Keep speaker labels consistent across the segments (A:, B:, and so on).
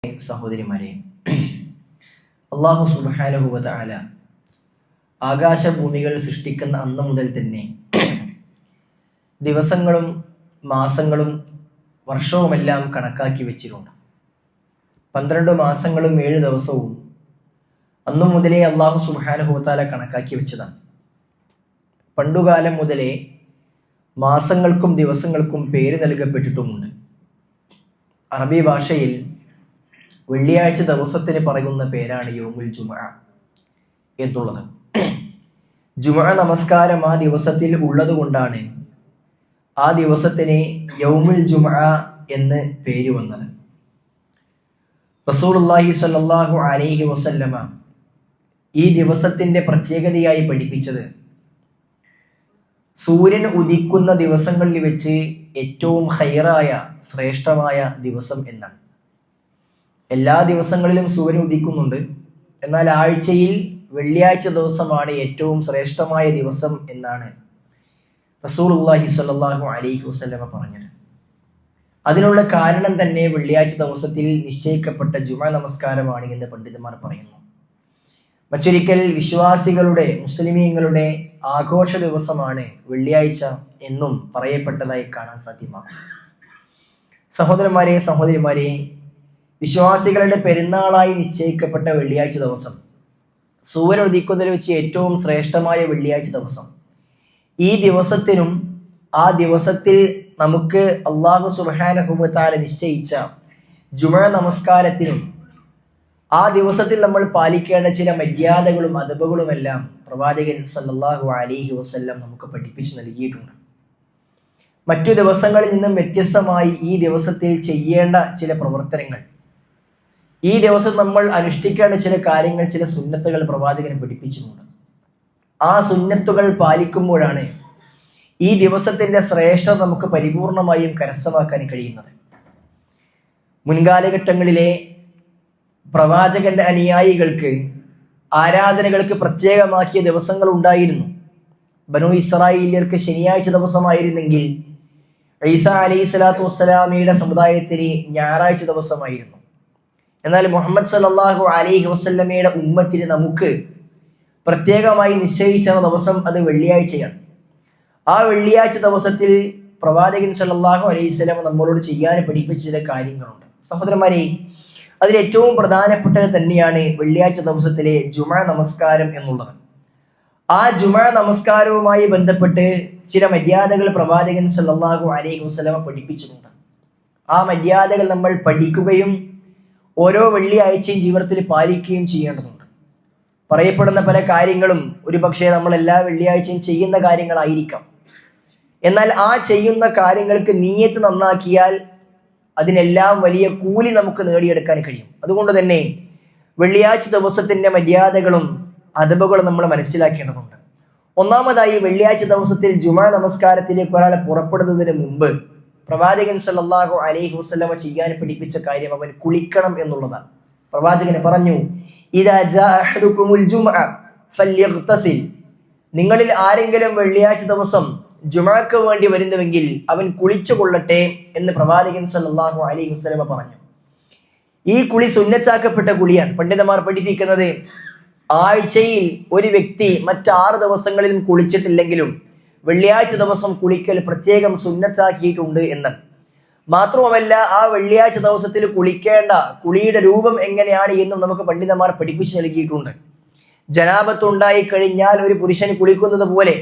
A: സഹോദരിമാരെ, അല്ലാഹു സുബ്ഹാനഹു വ തആല ആകാശഭൂമികൾ സൃഷ്ടിക്കുന്ന അന്ന് മുതൽ തന്നെ ദിവസങ്ങളും മാസങ്ങളും വർഷവുമെല്ലാം കണക്കാക്കി വെച്ചിട്ടുണ്ട്. 12 മാസങ്ങളും 7 ദിവസവും അന്നു മുതലേ അല്ലാഹു സുബ്ഹാനഹു വ തആല കണക്കാക്കി വെച്ചതാണ്. പണ്ടുകാലം മുതലേ മാസങ്ങൾക്കും ദിവസങ്ങൾക്കും പേര് നൽകപ്പെട്ടിട്ടുമുണ്ട്. അറബി ഭാഷയിൽ വെള്ളിയാഴ്ച ദിവസത്തിന് പറയുന്ന പേരാണ് യൗമുൽ ജുമുഅ എന്നുള്ളത്. ജുമുഅ നമസ്കാരം ആ ദിവസത്തിൽ ഉള്ളത് കൊണ്ടാണ് ആ ദിവസത്തിന് യൗമുൽ ജുമുഅ എന്ന് പേര് വന്നത്. റസൂലുള്ളാഹി സ്വല്ലല്ലാഹു അലൈഹി വസല്ലമ ഈ ദിവസത്തിന്റെ പ്രത്യേകതയായി പഠിപ്പിച്ചത് സൂര്യൻ ഉദിക്കുന്ന ദിവസങ്ങളിൽ വെച്ച് ഏറ്റവും ഖൈറായ ശ്രേഷ്ഠമായ ദിവസം എന്നാണ്. എല്ലാ ദിവസങ്ങളിലും സൂര്യൻ ഉദിക്കുന്നുണ്ട്, എന്നാൽ ആഴ്ചയിൽ വെള്ളിയാഴ്ച ദിവസമാണ് ഏറ്റവും ശ്രേഷ്ഠമായ ദിവസം എന്നാണ് റസൂലുള്ളാഹി സ്വല്ലല്ലാഹു അലൈഹി വസല്ലമ പറഞ്ഞത്. അതിനുള്ള കാരണം തന്നെ വെള്ളിയാഴ്ച ദിവസത്തിൽ നിശ്ചയിക്കപ്പെട്ട ജുമുഅ നമസ്കാരമാണ് എന്ന് പണ്ഡിതന്മാർ പറയുന്നു. മറ്റൊരിക്കൽ വിശ്വാസികളുടെ മുസ്ലിമീങ്ങളുടെ ആഘോഷ ദിവസമാണ് വെള്ളിയാഴ്ച എന്നും പറയപ്പെട്ടതായി കാണാൻ സാധ്യമാകും. സഹോദരന്മാരെ, സഹോദരിമാരെ, വിശ്വാസികളുടെ പെരുന്നാളായി നിശ്ചയിക്കപ്പെട്ട വെള്ളിയാഴ്ച ദിവസം, സൂര്യൻ ഉദിക്കുന്നതിൽ വെച്ച് ഏറ്റവും ശ്രേഷ്ഠമായ വെള്ളിയാഴ്ച ദിവസം, ഈ ദിവസത്തിനും ആ ദിവസത്തിൽ നമുക്ക് അല്ലാഹു സുബ്ഹാനഹു വ തആല നിശ്ചയിച്ച ജുമുഅ നമസ്കാരത്തിനും ആ ദിവസത്തിൽ നമ്മൾ പാലിക്കേണ്ട ചില മര്യാദകളും അദബുകളുമെല്ലാം പ്രവാചകൻ സല്ലല്ലാഹു അലൈഹി വസല്ലം നമുക്ക് പഠിപ്പിച്ചു നൽകിയിട്ടുണ്ട്. മറ്റു ദിവസങ്ങളിൽ നിന്നും വ്യത്യസ്തമായി ഈ ദിവസത്തിൽ ചെയ്യേണ്ട ചില പ്രവർത്തനങ്ങൾ, ഈ ദിവസം നമ്മൾ അനുഷ്ഠിക്കേണ്ട ചില കാര്യങ്ങൾ, ചില സുന്നത്തുകൾ പ്രവാചകൻ പഠിപ്പിച്ചിട്ടുണ്ട്. ആ സുന്നത്തുകൾ പാലിക്കുമ്പോഴാണ് ഈ ദിവസത്തിന്റെ ശ്രേഷ്ഠത നമുക്ക് പരിപൂർണമായും കരസ്ഥമാക്കാൻ കഴിയുന്നത്. മുൻകാലഘട്ടങ്ങളിലെ പ്രവാചകന്റെ അനുയായികൾക്ക് ആരാധനകൾക്ക് പ്രത്യേകമാക്കിയ ദിവസങ്ങൾ ഉണ്ടായിരുന്നു. ബനൂ ഇസ്രായേലിയർക്ക് ശനിയാഴ്ച ദിവസമായിരുന്നെങ്കിൽ ഈസാ അലൈഹി സ്വലാത്തു വസ്സലാമയുടെ സമുദായത്തിന് ഞായറാഴ്ച ദിവസമായിരുന്നു. എന്നാൽ മുഹമ്മദ് സല്ലല്ലാഹു അലൈഹി വസല്ലമയുടെ ഉമ്മത്തിന് നമുക്ക് പ്രത്യേകമായി നിശ്ചയിച്ച ദിവസം അത് വെള്ളിയാഴ്ചയാണ്. ആ വെള്ളിയാഴ്ച ദിവസത്തിൽ പ്രവാചകൻ സല്ലല്ലാഹു അലൈഹി വസല്ലം നമ്മളോട് ചെയ്യാൻ പഠിപ്പിച്ച ചില കാര്യങ്ങളുണ്ട്. സഹോദരന്മാരെ, അതിൽ ഏറ്റവും പ്രധാനപ്പെട്ടത് തന്നെയാണ് വെള്ളിയാഴ്ച ദിവസത്തിലെ ജുമുഅ നമസ്കാരം എന്നുള്ളത്. ആ ജുമുഅ നമസ്കാരവുമായി ബന്ധപ്പെട്ട് ചില മര്യാദകൾ പ്രവാചകൻ സല്ലല്ലാഹു അലൈഹി വസല്ലം പഠിപ്പിച്ചിട്ടുണ്ട്. ആ മര്യാദകൾ നമ്മൾ പഠിക്കുകയും ഓരോ വെള്ളിയാഴ്ചയും ജീവിതത്തിൽ പാലിക്കുകയും ചെയ്യേണ്ടതുണ്ട്. പറയപ്പെടുന്ന പല കാര്യങ്ങളും ഒരുപക്ഷെ നമ്മൾ എല്ലാ വെള്ളിയാഴ്ചയും ചെയ്യുന്ന കാര്യങ്ങളായിരിക്കാം. എന്നാൽ ആ ചെയ്യുന്ന കാര്യങ്ങൾക്ക് നീയത്ത് നന്നാക്കിയാൽ അതിനെല്ലാം വലിയ കൂലി നമുക്ക് നേടിയെടുക്കാൻ കഴിയും. അതുകൊണ്ട് തന്നെ വെള്ളിയാഴ്ച ദിവസത്തിന്റെ മര്യാദകളും അദബുകളും നമ്മൾ മനസ്സിലാക്കേണ്ടതുണ്ട്. ഒന്നാമതായി, വെള്ളിയാഴ്ച ദിവസത്തിൽ ജുമുഅ നമസ്കാരത്തിലേക്ക് ഒരാളെ പുറപ്പെടുന്നതിന് മുമ്പ് പ്രവാചകൻ സല്ലല്ലാഹു അലൈഹി വസല്ലമ ചെയ്യാൻ പഠിപ്പിച്ച കാര്യം അവൻ കുളിക്കണം എന്നുള്ളതാണ്. പ്രവാചകൻ പറഞ്ഞു, ഇദാ ജാഅ അഹദുകുമുൽ ജുമുഅ ഫല്യഗ്തസിൽ, നിങ്ങളിൽ ആരെങ്കിലും വെള്ളിയാഴ്ച ദിവസം ജുമുഅക്ക് വേണ്ടി വരുന്നുവെങ്കിൽ അവൻ കുളിച്ചു കൊള്ളട്ടെ എന്ന് പ്രവാചകൻ സല്ലല്ലാഹു അലൈഹി വസല്ലമ പറഞ്ഞു. ഈ കുളി സുന്നത്താക്കപ്പെട്ട കുളിയാണ്. പണ്ഡിതന്മാർ പഠിപ്പിക്കുന്നത് ആഴ്ചയിൽ ഒരു വ്യക്തി മറ്റ് 6 ദിവസങ്ങളിലും കുളിച്ചിട്ടില്ലെങ്കിലും വെള്ളിയാഴ്ച ദിവസം കുളിക്കൽ പ്രത്യേകം സുന്നത്താക്കിയിട്ടുണ്ട് എന്ന്. മാത്രവുമല്ല, ആ വെള്ളിയാഴ്ച ദിവസത്തിൽ കുളിക്കേണ്ട കുളിയുടെ രൂപം എങ്ങനെയാണ് എന്നും നമുക്ക് പണ്ഡിതന്മാർ പഠിപ്പിച്ചു നൽകിയിട്ടുണ്ട്. ജനാബത്ത് ഉണ്ടായി കഴിഞ്ഞാൽ ഒരു പുരുഷൻ കുളിക്കുന്നത് പോലെ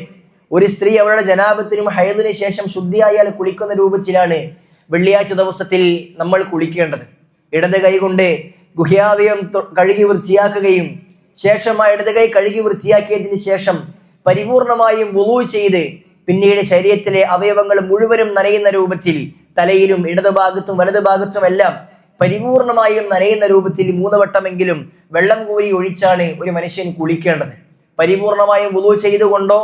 A: ഒരു സ്ത്രീ അവളുടെ ജനാബത്തിനും ഹൈദിന് ശേഷം ശുദ്ധിയായാൽ കുളിക്കുന്ന രൂപത്തിലാണ് വെള്ളിയാഴ്ച ദിവസത്തിൽ നമ്മൾ കുളിക്കേണ്ടത്. ഇടത് കൈ കൊണ്ട് ഗുഹ്യാവയം കഴുകി വൃത്തിയാക്കുകയും ശേഷം ആ ഇടത് കൈ കഴുകി വൃത്തിയാക്കിയതിന് ശേഷം പരിപൂർണമായും വുളൂ ചെയ്ത് പിന്നീട് ശരീരത്തിലെ അവയവങ്ങൾ മുഴുവനും നനയുന്ന രൂപത്തിൽ തലയിലും ഇടതുഭാഗത്തും വലതുഭാഗത്തും എല്ലാം പരിപൂർണമായും നനയുന്ന രൂപത്തിൽ 3 വട്ടമെങ്കിലും വെള്ളം കോരി ഒഴിച്ചാണ് ഒരു മനുഷ്യൻ കുളിക്കേണ്ടത്. പരിപൂർണമായും വുളൂ ചെയ്തുകൊണ്ടോ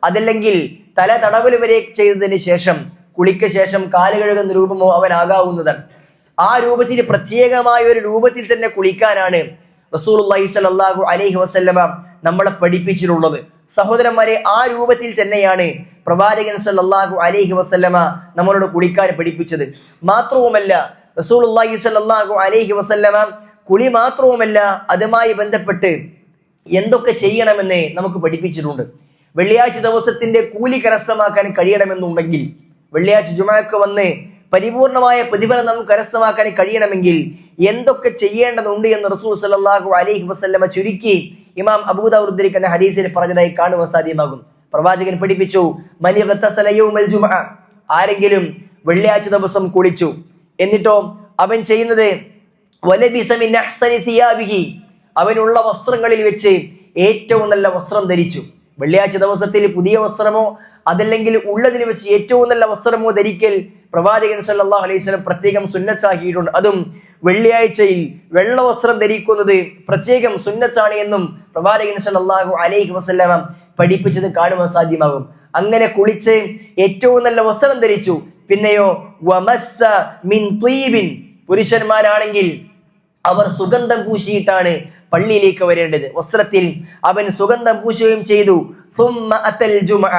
A: അതല്ലെങ്കിൽ തല തടവൽ വരെ ചെയ്തതിന് ശേഷം കുളിക്ക ശേഷം കാല് കഴുകുന്ന രൂപമോ അവനാകാവുന്നതാണ്. ആ രൂപത്തിൽ പ്രത്യേകമായ ഒരു രൂപത്തിൽ തന്നെ കുളിക്കാനാണ് റസൂലുള്ളാഹി സ്വല്ലല്ലാഹു അലൈഹി വസല്ലമ നമ്മളെ പഠിപ്പിച്ചിട്ടുള്ളത്. സഹോദരന്മാരെ, ആ രൂപത്തിൽ തന്നെയാണ് പ്രവാചകൻ സല്ലല്ലാഹു അലൈഹി വസല്ലമ നമ്മളോട് കുളിക്കാൻ പഠിപ്പിച്ചത്. മാത്രവുമല്ല, റസൂലുള്ളാഹി സ്വല്ലല്ലാഹു അലൈഹി വസല്ലമ കുളി മാത്രവുമല്ല അതുമായി ബന്ധപ്പെട്ട് എന്തൊക്കെ ചെയ്യണമെന്ന് നമുക്ക് പഠിപ്പിച്ചിട്ടുണ്ട്. വെള്ളിയാഴ്ച ദിവസത്തിന്റെ കൂലി കരസ്ഥമാക്കാൻ കഴിയണമെന്നുണ്ടെങ്കിൽ, വെള്ളിയാഴ്ച ജുമുഅക്ക് വന്ന് പരിപൂർണമായ പ്രതിഫലം നമുക്ക് കരസ്ഥമാക്കാൻ കഴിയണമെങ്കിൽ എന്തൊക്കെ ചെയ്യേണ്ടതുണ്ട് എന്ന് റസൂൽ സല്ലല്ലാഹു അലൈഹി വസല്ലമ ചുരുക്കി ഇമാം അബൂദാവൂദ് ഉദ്ധരിക്കുന്ന ഹദീസിൽ പറഞ്ഞതായി കാണുവാൻ സാധ്യമാകും. പ്രവാചകൻ പഠിപ്പിച്ചു, മൻ യഗ്തസല യൗമൽ ജുമുഅ, ആരെങ്കിലും വെള്ളിയാഴ്ച ദിവസം കുളിച്ചു, എന്നിട്ടോ അവൻ ചെയ്യുന്നത് വലബിസ മിൻ അഹ്സനി സിയാബിഹി, അവനുള്ള വസ്ത്രങ്ങളിൽ വെച്ച് ഏറ്റവും നല്ല വസ്ത്രം ധരിച്ചു. വെള്ളിയാഴ്ച ദിവസത്തിൽ പുതിയ വസ്ത്രമോ അതല്ലെങ്കിൽ ഉള്ളതിൽ വെച്ച് ഏറ്റവും നല്ല വസ്ത്രമോ ധരിക്കൽ പ്രവാചകൻ സല്ലല്ലാഹു അലൈഹി വസല്ലം പ്രത്യേകം സുന്നത്താക്കിയിട്ടുണ്ട്. അതും വെള്ളിയാഴ്ചയിൽ വെള്ള വസ്ത്രം ധരിക്കുന്നത് പ്രത്യേകം സുന്നത്താണ് എന്നും പ്രവാചകൻ സല്ലല്ലാഹു അലൈഹി വസല്ലം പഠിപ്പിച്ചത് കാണുവാൻ സാധ്യമാകും. അങ്ങനെ കുളിച്ച് ഏറ്റവും നല്ല വസ്ത്രം ധരിച്ചു. പിന്നെയോ വമസ്സ മിൻ ത്വീബിൻ, പുരുഷന്മാരാണെങ്കിൽ അവർ സുഗന്ധം പൂശിയിട്ടാണ് പള്ളിയിലേക്ക് വരേണ്ടത്. വസ്ത്രത്തിൽ അവൻ സുഗന്ധം പൂശുകയും ചെയ്തു. സുമ്മ അത്തൽ ജുമുഅ,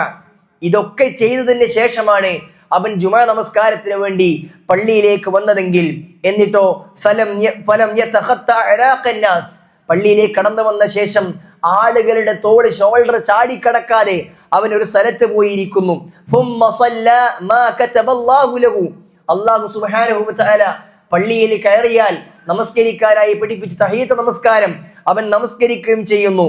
A: ഇതൊക്കെ ചെയ്തതിന് ശേഷമാണ് അവൻ ജുമുഅ നമസ്കാരത്തിന് വേണ്ടി പള്ളിയിലേക്ക് വന്നതെങ്കിൽ, എന്നിട്ടോ ഫലം യതഖത്ത അറാഖൻ നാസ്, പള്ളിയിലേക്ക് കടന്നു വന്ന ശേഷം ആളുകളുടെ തോള് ഷോൾഡർ ചാടിക്കടക്കാതെ അവൻ ഒരു സ്ഥലത്ത് പോയിരിക്കുന്നു. അല്ലാഹു സുബ്ഹാനഹു വ തആല പള്ളിയിൽ കയറിയാൽ നമസ്കരിക്കാനായി പഠിപ്പിച്ച തഹീയ്യത്ത് നമസ്കാരം അവൻ നമസ്കരിക്കുകയും ചെയ്യുന്നു.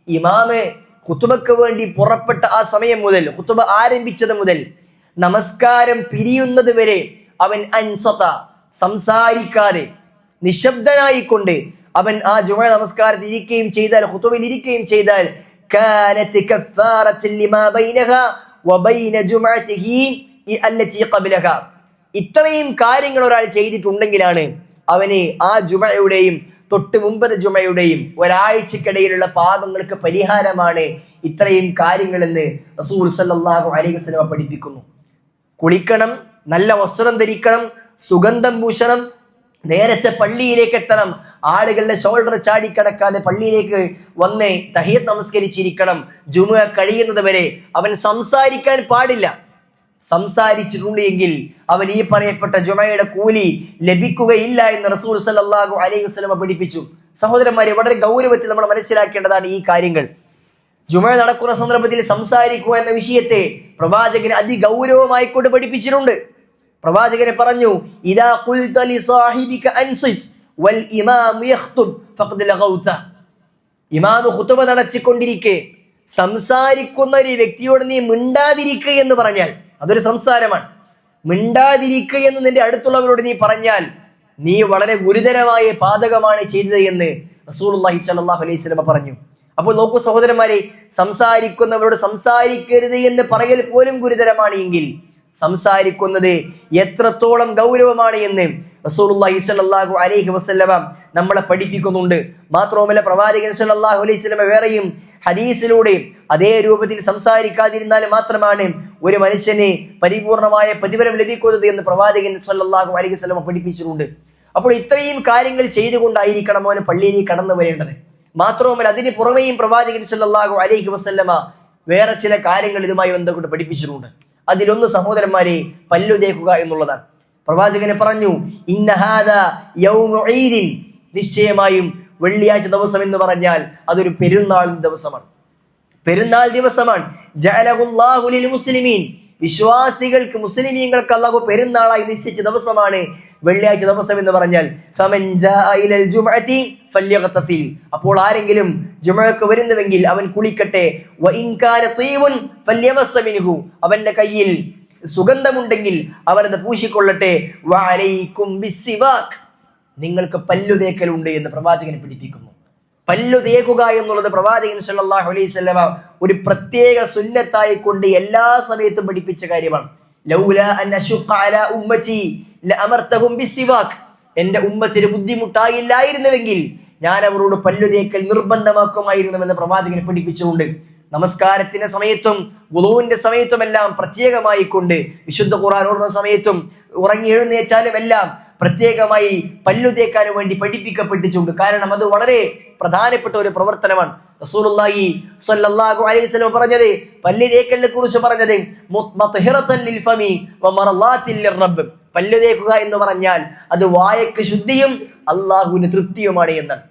A: ഇമാമ് ഖുതുബക്ക് വേണ്ടി പുറപ്പെട്ട ആ സമയം മുതൽ, ഖുതുബ ആരംഭിച്ചത് മുതൽ നമസ്കാരം പിരിയുന്നത് വരെ അവൻ അൻസത, സംസാരിക്കാതെ നിശബ്ദനായിക്കൊണ്ട് അവൻ ആ ജുമുഅ നമസ്കാരത്തിൽ ഇരിക്കുകയും ചെയ്താൽ, ഖുതുബയിൽ ഇരിക്കുകയും ചെയ്താൽ കാനത് കഫാറത്തൻ ലിമാ ബൈനഹാ വബൈന ജുമുഅതിഹി അല്ലതി ഖബ്ലഹാ, ഇത്രയും കാര്യങ്ങൾ ഒരാൾ ചെയ്തിട്ടുണ്ടെങ്കിലാണ് അവന് ആ ജുമുഅയുടെയും തൊട്ട് മുമ്പത്തെ ജുമുഅയുടെയും ഒരാഴ്ചക്കിടയിലുള്ള പാപങ്ങൾക്ക് പരിഹാരമാണ് ഇത്രയും കാര്യങ്ങളെന്ന് റസൂൽ സല്ലല്ലാഹു അലൈഹി വസല്ലം പഠിപ്പിക്കുന്നു. കുളിക്കണം, നല്ല വസ്ത്രം ധരിക്കണം, സുഗന്ധം പൂശണം, നേരത്തെ പള്ളിയിലേക്ക് എത്തണം, ആളുകളുടെ ഷോൾഡർ ചാടിക്കടക്കാതെ പള്ളിയിലേക്ക് വന്ന് തഹീയ്യത്ത് നമസ്കരിച്ചിരിക്കണം. ജുമുഅ കഴിയുന്നത് വരെ അവൻ സംസാരിക്കാൻ പാടില്ല. സംസാരിച്ചിട്ടുണ്ട് എങ്കിൽ അവൻ ഈ പറയപ്പെട്ട ജുമുഅയുടെ കൂലി ലഭിക്കുകയില്ല എന്ന് റസൂൽ സല്ലല്ലാഹു അലൈഹി വസല്ലം പഠിപ്പിച്ചു. സഹോദരന്മാരെ, വളരെ ഗൗരവത്തിൽ നമ്മൾ മനസ്സിലാക്കേണ്ടതാണ് ഈ കാര്യങ്ങൾ. ജുമുഅ നടക്കുന്ന സന്ദർഭത്തിൽ സംസാരിക്കുക എന്ന വിഷയത്തെ പ്രവാചകൻ അതിഗൗരവമായിക്കൊണ്ട് പഠിപ്പിച്ചിട്ടുണ്ട്. പ്രവാചകനെ പറഞ്ഞു, ഇദാ ഖുൽത ലി സാഹിബിക അൻസിത് വൽ ഇമാമു യഖ്തുബ് ഫഖദ് ലഗൗത, ഇമാമു ഖുതുബ നടത്തിക്കൊണ്ടിരിക്കെ സംസാരിക്കുന്ന ഒരു വ്യക്തിയോട് നീ മിണ്ടാതിരിക്കുക എന്ന് പറഞ്ഞാൽ അതൊരു സംസാരമാണ്. മിണ്ടാതിരിക്കുക എന്ന് നിന്റെ അടുത്തുള്ളവരോട് നീ പറഞ്ഞാൽ നീ വളരെ ഗുരുതരമായ പാതകമാണ് ചെയ്തത് എന്ന് റസൂലുള്ളാഹി സ്വല്ലല്ലാഹു അലൈഹി വസല്ലം പറഞ്ഞു. അപ്പോൾ നോക്കൂ സഹോദരന്മാരെ, സംസാരിക്കുന്നവരോട് സംസാരിക്കരുത് എന്ന് പറയൽ പോലും ഗുരുതരമാണ് എങ്കിൽ സംസാരിക്കുന്നത് എത്രത്തോളം ഗൗരവമാണ് എന്ന് റസൂലുള്ളാഹി സ്വല്ലല്ലാഹു അലൈഹി വസല്ലം നമ്മളെ പഠിപ്പിക്കുന്നുണ്ട്. മാത്രവുമല്ല, പ്രവാചകൻ സ്വല്ലല്ലാഹു അലൈഹി വസല്ലം വേറെയും ഹദീസിലൂടെ അതേ രൂപത്തിൽ സംസാരിക്കാതിരുന്നാൽ മാത്രമാണ് ഒരു മനുഷ്യന് പരിപൂർണമായ പ്രതിഫലം ലഭിക്കുന്നത് എന്ന് പ്രവാചകൻ സ്വല്ലല്ലാഹു അലൈഹി വസല്ലം പഠിപ്പിച്ചിട്ടുണ്ട്. അപ്പോൾ ഇത്രയും കാര്യങ്ങൾ ചെയ്തുകൊണ്ടായിരിക്കണം അവന് പള്ളിയിലേക്ക് കടന്നു വരേണ്ടത്. മാത്രവുമല്ല, അതിന് പുറമെയും പ്രവാചകൻ സ്വല്ലല്ലാഹു അലൈഹി വസല്ലമ വേറെ ചില കാര്യങ്ങൾ ഇതുമായി ബന്ധപ്പെട്ട് പഠിപ്പിച്ചിട്ടുണ്ട്. അതിലൊന്ന് സഹോദരന്മാരെ, പല്ലു തേക്കുക എന്നുള്ളതാണ്. പ്രവാചകനെ പറഞ്ഞു, ഇന്ന ഹാദാ യൗമു ഈദിൻ, നിശ്ചയമായും വെള്ളിയാഴ്ച ദിവസം എന്ന് പറഞ്ഞാൽ അതൊരു പെരുന്നാൾ ദിവസമാണ്. പെരുന്നാൾ ദിവസമാണ്. ജഅലഹുല്ലാഹു ലിൽ മുസ്ലിമീൻ, വിശ്വാസികൾക്ക് മുസ്ലിമീങ്ങൾക്ക് അല്ലാഹു പെരുന്നാളായി നിശ്ചയിച്ച ദിവസമാണ് വെള്ളിയാഴ്ച ദിവസം എന്ന് പറഞ്ഞാൽ. ഫമൻ ജാഅ ഇലൽ ജുമുഅതി ഫല്യഗ്തസിൽ, അപ്പോൾ ആരെങ്കിലും ജുമുഅക്ക് വരുന്നുവെങ്കിൽ അവൻ കുളിക്കട്ടെ. വഇൻ കാന തീബുൻ ഫല്യമസ്സ മിൻഹു, അവന്റെ കയ്യിൽ സുഗന്ധമുണ്ടെങ്കിൽ അവരത് പൂശിക്കൊള്ളട്ടെ. വഅലൈക്കും ബിസ്സിവാക്, നിങ്ങൾക്ക് പല്ലു തേക്കലുണ്ട് എന്ന് പ്രവാചകൻ പഠിപ്പിക്കുന്നു. പല്ലു തേക്കുക എന്നുള്ളത് പ്രവാചകൻ സല്ലല്ലാഹു അലൈഹി വസല്ലം ഒരു പ്രത്യേക സുന്നത്തായി കൊണ്ട് എല്ലാ സമയത്തും പഠിപ്പിച്ച കാര്യമാണ്. ലൗലാ അൻ അശുഖ അലാ ഉമ്മതി ലഅമർതഹും ബിസ്സിവാക്, എന്റെ ഉമ്മത്തിന് ബുദ്ധിമുട്ടായില്ലായിരുന്നുവെങ്കിൽ ഞാൻ അവരോട് പല്ലു തേക്കൽ നിർബന്ധമാക്കുമായിരുന്നുവെന്ന് പ്രവാചകൻ പഠിപ്പിച്ചുകൊണ്ട് നമസ്കാരത്തിന്റെ സമയത്തും വുളൂവിന്റെ സമയത്തുമെല്ലാം പ്രത്യേകമായി കൊണ്ട്, വിശുദ്ധ ഖുർആൻ ഓതുന്ന സമയത്തും ഉറങ്ങി എഴുന്നേറ്റാലും എല്ലാം പ്രത്യേകമായി പല്ലു തേക്കാൻ വേണ്ടി പഠിപ്പിക്കപ്പെട്ടിട്ടുണ്ട്. കാരണം അത് വളരെ പ്രധാനപ്പെട്ട ഒരു പ്രവർത്തനമാണ്. റസൂലുള്ളാഹി സ്വല്ലല്ലാഹു അലൈഹി വസല്ലം പറഞ്ഞത്, പല്ല് തേക്കലിനെ കുറിച്ച് പറഞ്ഞത് മുത്മത്ഹിറതൻ ലിൽ ഫമി വമർളാതിൻ ലിർറബ്ബ്. പല്ല് തേക്കുക എന്ന് പറഞ്ഞാൽ അത് വായക്ക് ശുദ്ധിയും അള്ളാഹുവിന് തൃപ്തിയുമാണ് എന്നാണ്.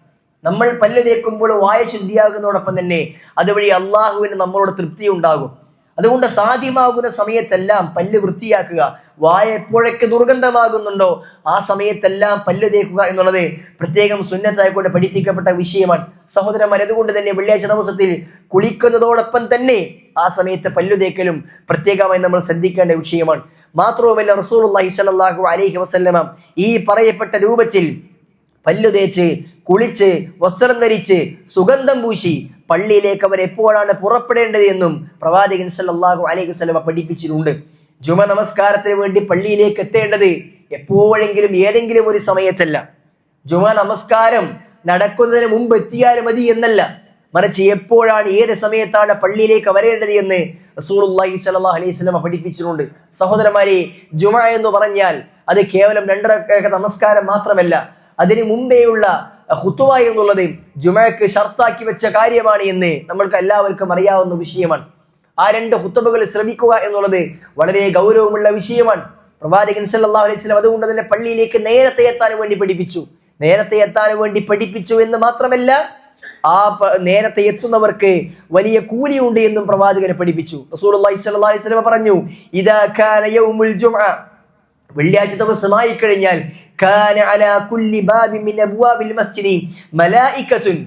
A: നമ്മൾ പല്ല് തേക്കുമ്പോൾ വായ ശുദ്ധിയാകുന്നതോടൊപ്പം തന്നെ അതുവഴി അള്ളാഹുവിന് നമ്മളോട് തൃപ്തി ഉണ്ടാകും. അതുകൊണ്ട് സാധ്യമാകുന്ന സമയത്തെല്ലാം പല്ല് വൃത്തിയാക്കുക. വായ എപ്പോഴൊക്കെ ദുർഗന്ധമാകുന്നുണ്ടോ ആ സമയത്തെല്ലാം പല്ല് തേക്കുക എന്നുള്ളത് പ്രത്യേകം സുന്നത്തായിക്കൊണ്ട് പഠിപ്പിക്കപ്പെട്ട വിഷയമാണ്. സഹോദരന്മാർ, അതുകൊണ്ട് തന്നെ വെള്ളിയാഴ്ച ദിവസത്തിൽ കുളിക്കുന്നതോടൊപ്പം തന്നെ ആ സമയത്ത് പല്ലു തേക്കലും പ്രത്യേകമായി നമ്മൾ ശ്രദ്ധിക്കേണ്ട വിഷയമാണ്. മാത്രവുമല്ല, റസൂലുള്ളാഹി സ്വല്ലല്ലാഹു അലൈഹി വസല്ലമ ഈ പറയപ്പെട്ട രൂപത്തിൽ പല്ലു തേച്ച് കുളിച്ച് വസ്ത്രം ധരിച്ച് സുഗന്ധം പൂശി പള്ളിയിലേക്ക് അവർ എപ്പോഴാണ് പുറപ്പെടേണ്ടത് എന്നും പ്രവാചകൻ സല്ലല്ലാഹു അലൈഹി വസല്ലമ പഠിപ്പിച്ചിട്ടുണ്ട്. ജുമ നമസ്കാരത്തിന് വേണ്ടി പള്ളിയിലേക്ക് എത്തേണ്ടത് എപ്പോഴെങ്കിലും ഏതെങ്കിലും ഒരു സമയത്തല്ല. ജുമ നമസ്കാരം നടക്കുന്നതിന് മുമ്പ് എത്തിയാലും മതി എന്നല്ല, മറിച്ച് എപ്പോഴാണ് ഏത് സമയത്താണ് പള്ളിയിലേക്ക് വരേണ്ടത് എന്ന് റസൂലുള്ളാഹി സ്വല്ലല്ലാഹു അലൈഹി വസല്ലമ പഠിപ്പിച്ചിട്ടുണ്ട്. സഹോദരന്മാരെ, ജുമ എന്ന് പറഞ്ഞാൽ അത് കേവലം 2 റക്അത്ത് നമസ്കാരം മാത്രമല്ല, അതിന് മുമ്പേയുള്ള ഖുതുബ എന്നുള്ളത് ജുമഅക്ക് ഷർത്താക്കി വെച്ച കാര്യമാണ് എന്ന് നമ്മൾക്ക് എല്ലാവർക്കും അറിയാവുന്ന വിഷയമാണ്. ആ 2 ഖുതുബകൾ ശ്രമിക്കുക എന്നുള്ളത് വളരെ ഗൗരവമുള്ള വിഷയമാണ്. പ്രവാചകൻ സല്ലല്ലാഹു അലൈഹി വസല്ലം അതുകൊണ്ട് തന്നെ പള്ളിയിലേക്ക് നേരത്തെ എത്താൻ വേണ്ടി പഠിപ്പിച്ചു എന്ന് മാത്രമല്ല, ആ നേരത്തെ എത്തുന്നവർക്ക് വലിയ കൂലിയുണ്ട് എന്നും പ്രവാചകനെ പഠിപ്പിച്ചു. റസൂലുള്ളാഹി സ്വല്ലല്ലാഹു അലൈഹി വസല്ലം പറഞ്ഞു, ഇദാ കാന യൗമുൽ ജുംഅ, വെള്ളിയാഴ്ച ദിവസമായി കഴിഞ്ഞാൽ, കാന അലാ കുല്ലി ബാബിൻ മിൻ അബ്വാബിൽ മസ്ജിദി മലായികത്തുൻ,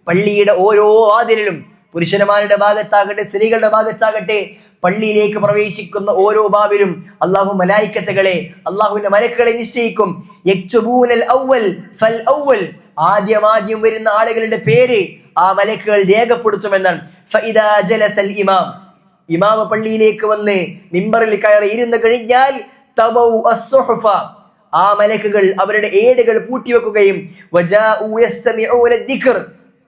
A: പള്ളിയുടെ ഓരോ വാതിലിലും പുരുഷന്മാരുടെ ഭാഗത്താകട്ടെ സ്ത്രീകളുടെ ഭാഗത്താകട്ടെ പള്ളിയിലേക്ക് പ്രവേശിക്കുന്ന ഓരോ ബാബിലും അല്ലാഹു മലായികത്തുകളെ, അല്ലാഹുവിന്റെ മലക്കുകളെ നിശ്ചയിക്കും. യക്തുബൂനൽ അവ്വൽ ഫൽ അവ്വൽ, ആദ്യം വരുന്ന ആളുകളുടെ പേര് ആ മലക്കുകൾ രേഖപ്പെടുത്തുമെന്നാണ്. ഫഇദാ ജലസൽ ഇമാം, ഇമാം പള്ളിയിലേക്ക് വന്ന് മിമ്പറിൽ കയറി ഇരുന്ന് കഴിഞ്ഞാൽ തബൗ അസ്സുഹഫ, ആ മലക്കുകൾ അവരുടെ ഏടുകൾ പൂട്ടിവെക്കുകയും വജാഉ യസ്തമിഊന ദിക്ർ,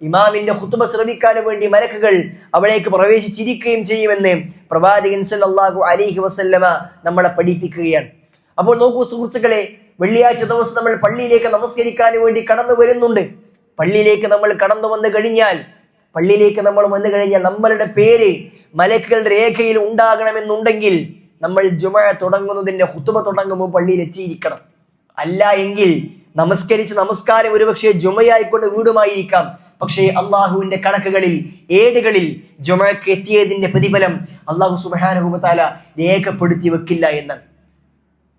A: ഇമാമിന്റെ ഖുതുബ ശ്രവിക്കാൻ വേണ്ടി മലക്കുകൾ അവിടേക്ക് പ്രവേശിച്ചിരിക്കുകയും ചെയ്യുമെന്ന് പ്രവാചകൻ സല്ലല്ലാഹു അലൈഹി വസല്ലമ നമ്മളെ പഠിപ്പിക്കുകയാണ്. അപ്പോൾ നോക്കൂ സുഹൃത്തുക്കളെ, വെള്ളിയാഴ്ച ദിവസം നമ്മൾ പള്ളിയിലേക്ക് നമസ്കരിക്കാൻ വേണ്ടി കടന്നു വരുന്നുണ്ട്. പള്ളിയിലേക്ക് നമ്മൾ വന്നു കഴിഞ്ഞാൽ നമ്മളുടെ പേര് മലക്കുകളുടെ രേഖയിൽ ഉണ്ടാകണമെന്നുണ്ടെങ്കിൽ നമ്മൾ ജുമഅ തുടങ്ങുന്നതിന്റെ ഖുതുബ തുടങ്ങുമ്പോൾ പള്ളിയിൽ എത്തിയിരിക്കണം. അല്ല എങ്കിൽ നമസ്കാരം ഒരുപക്ഷെ ജുമയായിക്കൊണ്ട് വീടുമായിരിക്കാം, പക്ഷേ അള്ളാഹുവിന്റെ കണക്കുകളിൽ ഏടുകളിൽ ജുമഅക്ക് എത്തിയതിന്റെ പ്രതിഫലം അള്ളാഹു സുബ്ഹാനഹു വ തആല രേഖപ്പെടുത്തി വെക്കില്ല എന്നാണ്.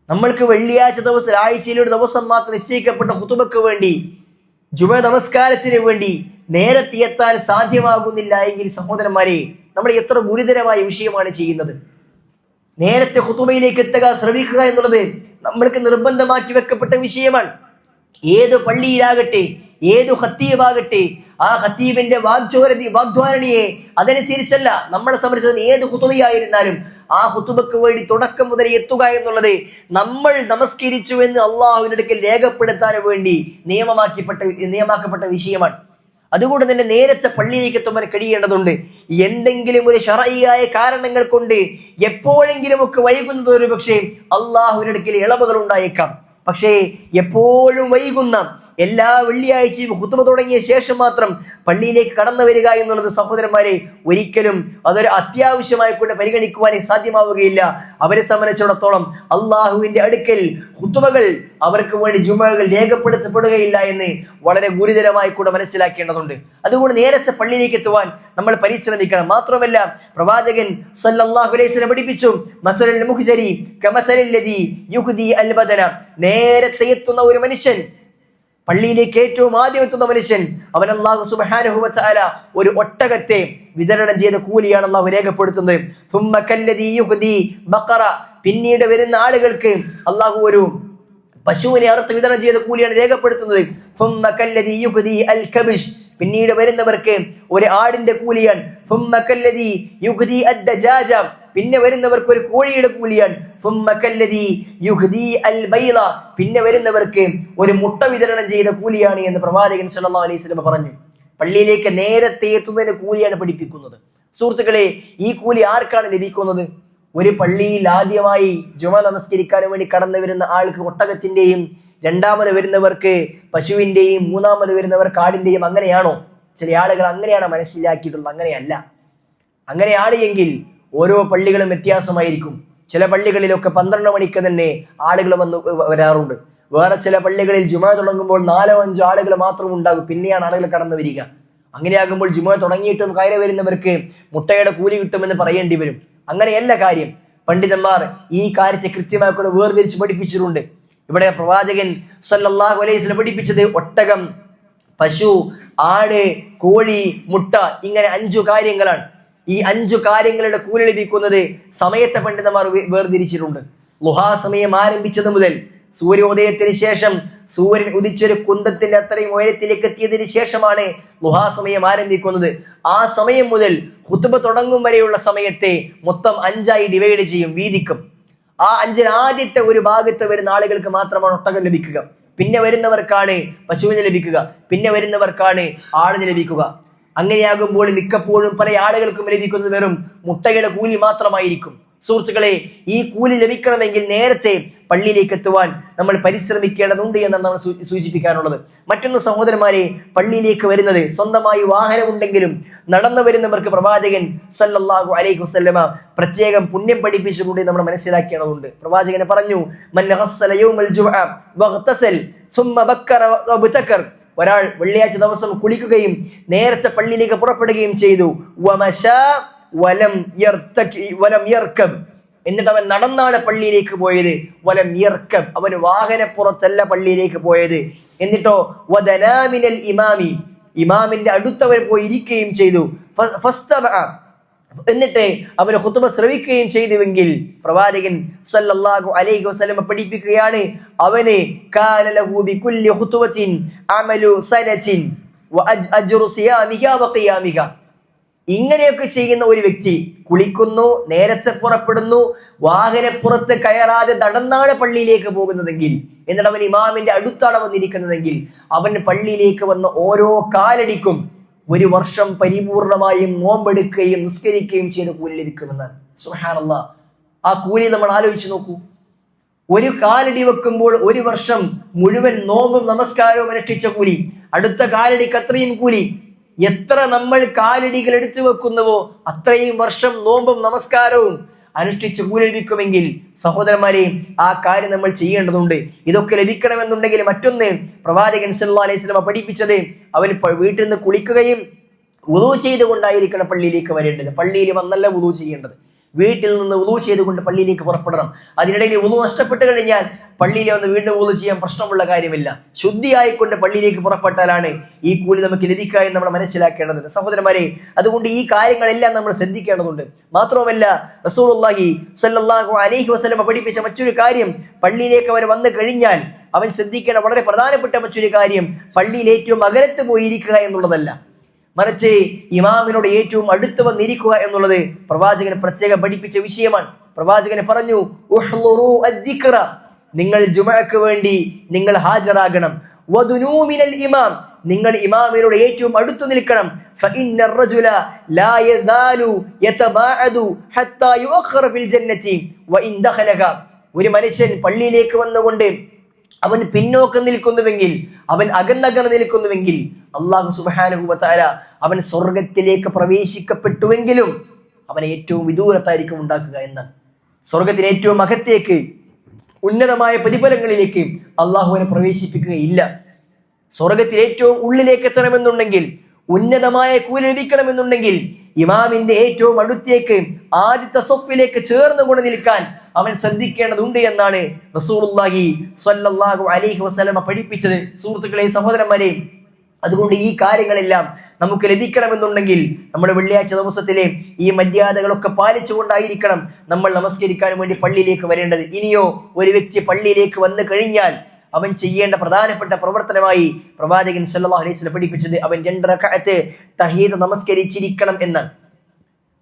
A: നമ്മൾക്ക് വെള്ളിയാഴ്ച ദിവസം ആഴ്ചയിലൊരു ദിവസം മാത്രം നിശ്ചയിക്കപ്പെട്ട ഖുതുബക്ക് വേണ്ടി ജുമഅ നമസ്കാരത്തിന് വേണ്ടി നേരത്തെ എത്താൻ സാധ്യമാകുന്നില്ല എങ്കിൽ സഹോദരന്മാരെ, നമ്മൾ എത്ര ഗുരുതരമായ വിഷയമാണ് ചെയ്യുന്നത്. നേരത്തെ ഖുതുബയിലേക്ക് എത്തുക, ശ്രമിക്കുക എന്നുള്ളത് നമ്മൾക്ക് നിർബന്ധമാക്കി വെക്കപ്പെട്ട വിഷയമാണ്. ഏത് പള്ളിയിലാകട്ടെ, ഏത് ഖത്തീബാകട്ടെ, ആ ഖത്തീബിന്റെ വാഗ്ധാരണിയെ അതനുസരിച്ചല്ല നമ്മളെ സംബന്ധിച്ചത്. ഏത് ഖുതുബയായിരുന്നാലും ആ ഖുതുബക്ക് വേണ്ടി തുടക്കം മുതൽ എത്തുക എന്നുള്ളത് നമ്മൾ നമസ്കരിച്ചു എന്ന് അള്ളാഹുവിന്റെ അടുക്കൽ രേഖപ്പെടുത്താൻ വേണ്ടി നിയമമാക്കപ്പെട്ട വിഷയമാണ്. അതുകൊണ്ട് തന്നെ നേരത്തെ പള്ളിയിലേക്ക് എത്തുമ്പോൾ കഴിയേണ്ടതുണ്ട്. എന്തെങ്കിലും ഒരു ശർഈയായ കാരണങ്ങൾ കൊണ്ട് എപ്പോഴെങ്കിലും ഒക്കെ വൈകുന്നത് ഒരു പക്ഷേ അള്ളാഹുവിന്റെ അടുക്കൽ ഇളവുകൾ ഉണ്ടായേക്കാം. പക്ഷേ എപ്പോഴും വൈകുന്ന, എല്ലാ വെള്ളിയാഴ്ചയും ഖുതുബ തുടങ്ങിയ ശേഷം മാത്രം പള്ളിയിലേക്ക് കടന്നു വരിക എന്നുള്ളത് സഹോദരന്മാരെ ഒരിക്കലും അതൊരു അത്യാവശ്യമായി കൊണ്ട് പരിഗണിക്കുവാൻ സാധ്യമാവുകയില്ല. അവരെ സംബന്ധിച്ചിടത്തോളം അള്ളാഹുവിന്റെ അടുക്കൽ ഖുതുബകൾ അവർക്ക് വേണ്ടി ജുമഅകൾ രേഖപ്പെടുത്തപ്പെടുകയില്ല എന്ന് വളരെ ഗുരുതരമായി കൂടെ മനസ്സിലാക്കേണ്ടതുണ്ട്. അതുകൊണ്ട് നേരത്തെ പള്ളിയിലേക്ക് എത്തുവാൻ നമ്മൾ പരിശ്രമിക്കണം. മാത്രമല്ല, പ്രവാചകൻ സല്ലല്ലാഹു അലൈഹി വസല്ലം പഠിപ്പിച്ചു, മസലുൽ മുഖ്ജരി കമസലിൽ ലദി യുഖ്ദി അൽ ബദന, നേരത്തെ എത്തുന്ന ഒരു മനുഷ്യൻ, പള്ളിയിലേക്ക് ഏറ്റവും ആദ്യം എത്തുന്ന മനുഷ്യൻ, അവൻ അല്ലാഹു സുബ്ഹാനഹു വ തആല ഒരു ഒട്ടകത്തെ വിതരണം ചെയ്ത കൂലിയാണ് അല്ലാഹു രേഖപ്പെടുത്തുന്നത്. സുമ്മ കല്ലദി യുഖ്ദി ബഖറ, പിന്നീട് വരുന്ന ആളുകൾക്ക് അല്ലാഹു ഒരു പശുവിനെ അറുത്ത് വിതരണം ചെയ്ത കൂലിയാണ് രേഖപ്പെടുത്തുന്നത്. സുമ്മ കല്ലദി യുഖ്ദി അൽ കബിഷ്, പിന്നീട് വരുന്നവർക്ക് ഒരു ആടിന്റെ കൂലിയാണ്. സുമ്മ കല്ലദി യുഖ്ദി അദ്ദജാജ, പിന്നെ വരുന്നവർക്ക് ഒരു കോഴിയുടെ കൂലിയാണ്. സുമ്മ കല്ലദി യുഖ്ദി അൽ ബൈള, പിന്നെ വരുന്നവർക്ക് ഒരു മുട്ട വിതരണം ചെയ്ത കൂലിയാണ് എന്ന് പ്രവാചകൻ സല്ലല്ലാഹു അലൈഹി വസല്ലം പറഞ്ഞു. പള്ളിയിലേക്ക് നേരത്തെ എത്തുന്നതിന് കൂലിയാണ് പഠിപ്പിക്കുന്നത്. സുഹൃത്തുക്കളെ, ഈ കൂലി ആർക്കാണ് ലഭിക്കുന്നത്? ഒരു പള്ളിയിൽ ആദ്യമായി ജുമഅ നമസ്കരിക്കാൻ വേണ്ടി കടന്നു വരുന്ന ആൾക്ക് ഒട്ടകത്തിന്റെയും രണ്ടാമത് വരുന്നവർക്ക് പശുവിൻ്റെയും മൂന്നാമത് വരുന്നവർക്ക് ആടിൻ്റെയും അങ്ങനെയാണോ? ചില ആളുകൾ അങ്ങനെയാണ് മനസ്സിലാക്കിയിട്ടുള്ളത്. അങ്ങനെയല്ല. അങ്ങനെയാണ് എങ്കിൽ ഓരോ പള്ളികളും വ്യത്യാസമായിരിക്കും. ചില പള്ളികളിലൊക്കെ 12 മണിക്ക് തന്നെ ആളുകൾ വരാറുണ്ട്. വേറെ ചില പള്ളികളിൽ ജുമുഅ തുടങ്ങുമ്പോൾ 4-5 ആളുകൾ മാത്രം ഉണ്ടാകും, പിന്നെയാണ് ആളുകൾ കടന്നു വരിക. അങ്ങനെയാകുമ്പോൾ ജുമുഅ തുടങ്ങിയിട്ടും കയറി വരുന്നവർക്ക് മുട്ടയുടെ കൂലി കിട്ടുമെന്ന് പറയേണ്ടി വരും. അങ്ങനെയല്ല കാര്യം. പണ്ഡിതന്മാർ ഈ കാര്യത്തെ കൃത്യമായി വേർതിരിച്ച് പഠിപ്പിച്ചിട്ടുണ്ട്. ഇവിടെ പ്രവാചകൻ സല്ലല്ലാഹു അലൈഹി വസല്ലം പഠിപ്പിച്ചത് ഒട്ടകം, പശു, ആട്, കോഴി, മുട്ട, ഇങ്ങനെ 5 കാര്യങ്ങളാണ്. ഈ 5 കാര്യങ്ങളുടെ കൂലി ലഭിക്കുന്നത് സമയത്തെ പണ്ഡിതന്മാർ വേർതിരിച്ചിട്ടുണ്ട്. ളുഹാ സമയം ആരംഭിച്ചത് മുതൽ സൂര്യോദയത്തിന് ശേഷം സൂര്യൻ ഉദിച്ചൊരു കുന്തത്തിന്റെ അത്രയും ഉയരത്തിലേക്ക് എത്തിയതിനു ശേഷമാണ് ളുഹാ സമയം ആരംഭിക്കുന്നത്. ആ സമയം മുതൽ ഖുതുബ തുടങ്ങും വരെയുള്ള സമയത്തെ മൊത്തം 5ആയി ഡിവൈഡ് ചെയ്യും, വീതിക്കും. ആ 5ൽ ആദ്യത്തെ ഒരു ഭാഗത്ത് വരുന്ന ആളുകൾക്ക് മാത്രമാണ് ഒട്ടകം ലഭിക്കുക. പിന്നെ വരുന്നവർക്കാണ് പശുവിന് ലഭിക്കുക. പിന്നെ വരുന്നവർക്കാണ് ആടിന് ലഭിക്കുക. അങ്ങനെയാകുമ്പോൾ മിക്കപ്പോഴും പല ആളുകൾക്കും ലഭിക്കുന്നത് വെറും മുട്ടയുടെ കൂലി മാത്രമായിരിക്കും. സുഹൃത്തുക്കളെ, ഈ കൂലി ലഭിക്കണമെങ്കിൽ നേരത്തെ പള്ളിയിലേക്ക് എത്തുവാൻ നമ്മൾ പരിശ്രമിക്കേണ്ടതുണ്ട് എന്നാണ് നമ്മൾ സൂചിപ്പിക്കാനുള്ളത്. മറ്റൊന്ന് സഹോദരന്മാരെ, പള്ളിയിലേക്ക് വരുന്നത് സ്വന്തമായി വാഹനമുണ്ടെങ്കിലും നടന്നു വരുന്നവർക്ക് പ്രവാചകൻ സല്ലല്ലാഹു അലൈഹി വസല്ലമ പ്രത്യേകം പുണ്യം പഠിപ്പിച്ചുകൊണ്ട് നമ്മൾ മനസ്സിലാക്കേണ്ടതുണ്ട്. പ്രവാചകനെ പറഞ്ഞു, മൻ ഗസ്സല യൗമൽ ജുമുഅ വഗ്തസൽ സുമ്മ ബക്കറ വബ്തകർ, ഒരാൾ വെള്ളിയാഴ്ച ദിവസം കുളിക്കുകയും നേരത്തെ പള്ളിയിലേക്ക് പുറപ്പെടുകയും ചെയ്തു, വമശാ വലം യർകബ്, എന്നിട്ട് അവൻ നടന്നാണ് പള്ളിയിലേക്ക് പോയത്, വലം യർകബ്, അവൻ വാഹനപ്പുറത്തല്ല പള്ളിയിലേക്ക് പോയത്. എന്നിട്ടോ വദനാ മിനൽ ഇമാമി, ഇമാമിന്റെ അടുത്തവർ പോയി ഇരിക്കുകയും ചെയ്തു, എന്നിട്ട് അവന് ഖുതുബ ശ്രവിക്കുകയും ചെയ്തുവെങ്കിൽ പ്രവാചകൻ സല്ലല്ലാഹു അലൈഹി വസല്ലം പഠിപ്പിക്കുകയാണ്, അവന് കാന ലഹു ബികുല്ലി ഖുതുബത്തിൻ അമലു സനത്തിൻ വഅജ്റു സിയാമിഹാ വഖിയാമിഹാ. ഇങ്ങനെയൊക്കെ ചെയ്യുന്ന ഒരു വ്യക്തി കുളിക്കുന്നു, നേരത്തെ പുറപ്പെടുന്നു, വാഹനപ്പുറത്ത് കയറാതെ നടന്നാണ് പള്ളിയിലേക്ക് പോകുന്നതെങ്കിൽ, എന്നിട്ട് അവൻ ഇമാമിന്റെ അടുത്താണ് വന്നിരിക്കുന്നതെങ്കിൽ, അവൻ പള്ളിയിലേക്ക് വന്ന ഓരോ കാലടിക്കും 1 വർഷം പരിപൂർണമായും നോമ്പെടുക്കുകയും നിസ്കരിക്കുകയും ചെയ്ത് കൂലി ലഭിക്കുമെന്നാണ്. സുബ്ഹാനല്ലാഹ്, ആ കൂലി നമ്മൾ ആലോചിച്ച് നോക്കൂ. ഒരു കാലടി വെക്കുമ്പോൾ 1 വർഷം മുഴുവൻ നോമ്പും നമസ്കാരവും അനുഷ്ഠിച്ച കൂലി, അടുത്ത കാലടിക്ക് അത്രയും കൂലി. എത്ര നമ്മൾ കാലടികൾ എടുത്തു വെക്കുന്നുവോ അത്രയും വർഷം നോമ്പും നമസ്കാരവും അനുഷ്ഠിച്ച് കൂലി ലഭിക്കുമെങ്കിൽ സഹോദരന്മാരെ, ആ കാര്യം നമ്മൾ ചെയ്യേണ്ടതുണ്ട്. ഇതൊക്കെ ലഭിക്കണമെന്നുണ്ടെങ്കിൽ മറ്റൊന്ന് പ്രവാചകൻ സല്ലല്ലാഹു അലൈഹി വസല്ലം പഠിപ്പിച്ചത്, അവൻ വീട്ടിൽ നിന്ന് കുളിക്കുകയും വുളൂ ചെയ്തുകൊണ്ടായിരിക്കണം പള്ളിയിലേക്ക് വരേണ്ടത്. പള്ളിയിൽ വന്നല്ല വുളൂ ചെയ്യേണ്ടത്, വീട്ടിൽ നിന്ന് വുളൂ ചെയ്തുകൊണ്ട് പള്ളിയിലേക്ക് പുറപ്പെടണം. അതിനിടയിൽ വുളൂ നഷ്ടപ്പെട്ട് കഴിഞ്ഞാൽ പള്ളിയിൽ വന്ന് വീണ്ടും വുളൂ ചെയ്യാൻ പ്രശ്നമുള്ള കാര്യമില്ല. ശുദ്ധിയായിക്കൊണ്ട് പള്ളിയിലേക്ക് പുറപ്പെട്ടാലാണ് ഈ കൂലി നമുക്ക് ലഭിക്കുക എന്ന് നമ്മൾ മനസ്സിലാക്കേണ്ടതുണ്ട് സഹോദരന്മാരെ. അതുകൊണ്ട് ഈ കാര്യങ്ങളെല്ലാം നമ്മൾ ശ്രദ്ധിക്കേണ്ടതുണ്ട്. മാത്രവുമല്ല, റസൂലുള്ളാഹി സ്വല്ലല്ലാഹു അലൈഹി വസല്ലം പഠിപ്പിച്ച മറ്റൊരു കാര്യം, പള്ളിയിലേക്ക് അവൻ വന്നു കഴിഞ്ഞാൽ അവൻ ശ്രദ്ധിക്കേണ്ട വളരെ പ്രധാനപ്പെട്ട മറ്റൊരു കാര്യം, പള്ളിയിൽ ഏറ്റവും അകലത്ത് പോയിരിക്കുക എന്നുള്ളതല്ല, മറിച്ച് ഇമാമിനോട് ഏറ്റവും അടുത്ത് വന്നിരിക്കുക എന്നുള്ളത് പ്രവാചകൻ പ്രത്യേകം പഠിപ്പിച്ച വിഷയമാണ്. പ്രവാചകൻ പറഞ്ഞു, ഉഹ്ളുറു അദ്ദിക്റ, നിങ്ങൾ ജുമുഅക്ക് വേണ്ടി നിങ്ങൾ ഹാജരാകണം. വദുനൂ മിനൽ ഇമാം, നിങ്ങൾ ഇമാമിനോട് ഏറ്റവും അടുത്ത് നിൽക്കണം. ഫഇന്ന റജുല ലാ യസാലു യതബാഅദു ഹത്താ യുഅഖറ ഫിൽ ജന്നതി വഇൻ ദഖലക, ഒരു മനുഷ്യൻ പള്ളിയിലേക്ക് വന്നുകൊണ്ട് അവൻ പിന്നോക്കം നിൽക്കുന്നുവെങ്കിൽ, അവൻ അകന്നകന്ന് നിൽക്കുന്നുവെങ്കിൽ, അല്ലാഹു സുബ്ഹാനഹു വ തആല അവൻ സ്വർഗത്തിലേക്ക് പ്രവേശിക്കപ്പെട്ടുവെങ്കിലും അവനെ ഏറ്റവും വിദൂരത്തായിരിക്കും ഉണ്ടാക്കുക എന്നാണ്. സ്വർഗത്തിന് ഏറ്റവും അകത്തേക്ക് ഉന്നതമായ പ്രതിഫലങ്ങളിലേക്ക് അള്ളാഹുവിനെ പ്രവേശിപ്പിക്കുകയില്ല. സ്വർഗത്തിൽ ഏറ്റവും ഉള്ളിലേക്ക് എത്തണമെന്നുണ്ടെങ്കിൽ, ഉന്നതമായ കൂലി ലഭിക്കണമെന്നുണ്ടെങ്കിൽ ഇമാമിന്റെ ഏറ്റവും അടുത്തേക്ക് ആദ്യത്തെ സൊഫിലേക്ക് ചേർന്നുകൊണ്ട് നിൽക്കാൻ അവൻ ശ്രദ്ധിക്കേണ്ടതുണ്ട് എന്നാണ് റസൂലുള്ളാഹി സ്വല്ലല്ലാഹു അലൈഹി വസല്ലം പഠിപ്പിച്ചത്. സുഹൃത്തുക്കളെ, സഹോദരന്മാരെ, അതുകൊണ്ട് ഈ കാര്യങ്ങളെല്ലാം നമുക്ക് ലഭിക്കണമെന്നുണ്ടെങ്കിൽ നമ്മൾ വെള്ളിയാഴ്ച ദിവസത്തിലെ ഈ മര്യാദകളൊക്കെ പാലിച്ചുകൊണ്ടായിരിക്കണം നമ്മൾ നമസ്കരിക്കാൻ വേണ്ടി പള്ളിയിലേക്ക് വരേണ്ടത്. ഇനിയോ ഒരു വ്യക്തി പള്ളിയിലേക്ക് വന്നു കഴിഞ്ഞാൽ അവൻ ചെയ്യേണ്ട പ്രധാനപ്പെട്ട പ്രവർത്തനമായി പ്രവാചകൻ സല്ലല്ലാഹു അലൈഹി വസല്ലം പഠിപ്പിച്ചത്, അവൻ 2 റക്അത്ത് തഹീദ് നമസ്കരിച്ചിരിക്കണം എന്നാണ്.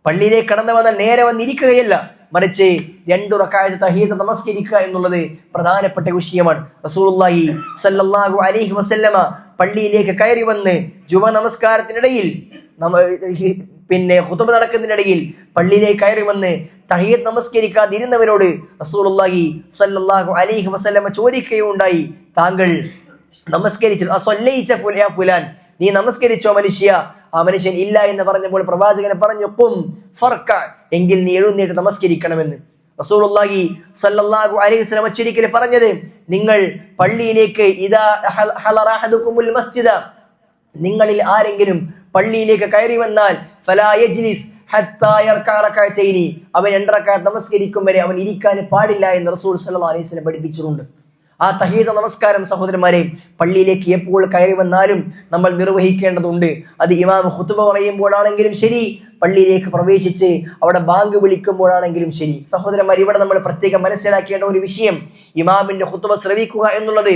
A: പള്ളിയിലേക്ക് കടന്നു വന്നാൽ നേരെ വന്നിരിക്കുകയല്ല, മറിച്ച് 2 റക്അത്ത് തഹീദ് നമസ്കരിക്കുക എന്നുള്ളത് പ്രധാനപ്പെട്ട വിഷയമാണ്. റസൂലുള്ളാഹി സല്ലല്ലാഹു അലൈഹി വസല്ലമ പള്ളിയിലേക്ക് കയറി വന്ന് ജുമ നമസ്കാരത്തിനിടയിൽ പിന്നെ ഖുതുബ നടക്കുന്നതിനിടയിൽ പള്ളിയിലേക്ക് കയറി വന്ന് തഹിയ്യത്ത് നമസ്കരിക്കാതിരുന്നവരോട് റസൂലുള്ളാഹി സ്വല്ലല്ലാഹു അലൈഹി വസല്ലമ ചോദിക്കുകയുണ്ടായി, താങ്കൾ നമസ്കരിച്ചു ഫുലാൻ, നീ നമസ്കരിച്ചോ മനുഷ്യ? ആ മനുഷ്യൻ ഇല്ല എന്ന് പറഞ്ഞപ്പോൾ പ്രവാചകനെ പറഞ്ഞു, ഖും ഫർക, എങ്കിൽ നീ എഴുന്നേറ്റ് നമസ്കരിക്കണമെന്ന്. റസൂലുള്ളാഹി സ്വല്ലല്ലാഹു അലൈഹി വസല്ലം ഒരിക്കൽ പറഞ്ഞത്, നിങ്ങൾ പള്ളിയിലേക്ക് ഇദാ ഹളറ അഹദുകുമുൽ മസ്ജിദ, നിങ്ങളിൽ ആരെങ്കിലും പള്ളിയിലേക്ക് കയറി വന്നാൽ ഫലാ യജ്ലിസ് ഹത്താ യർക റകഅതൈനി, അവൻ 2 റക്അത്ത് നമസ്കരിക്കും വരെ അവൻ ഇരിക്കാൻ പാടില്ല എന്ന് റസൂൽ സ്വല്ലല്ലാഹു അലൈഹി വസല്ലം പഠിപ്പിച്ചിട്ടുണ്ട്. ആ തഹീദ് നമസ്കാരം സഹോദരന്മാരെ പള്ളിയിലേക്ക് എപ്പോൾ കയറി വന്നാലും നമ്മൾ നിർവഹിക്കേണ്ടതുണ്ട്. അത് ഇമാം ഖുതുബ പറയുമ്പോഴാണെങ്കിലും ശരി, പള്ളിയിലേക്ക് പ്രവേശിച്ച് അവിടെ ബാങ്ക് വിളിക്കുമ്പോഴാണെങ്കിലും ശരി. സഹോദരന്മാർ, ഇവിടെ നമ്മൾ പ്രത്യേകം മനസ്സിലാക്കേണ്ട ഒരു വിഷയം, ഇമാമിന്റെ ഖുതുബ ശ്രവിക്കുക എന്നുള്ളത്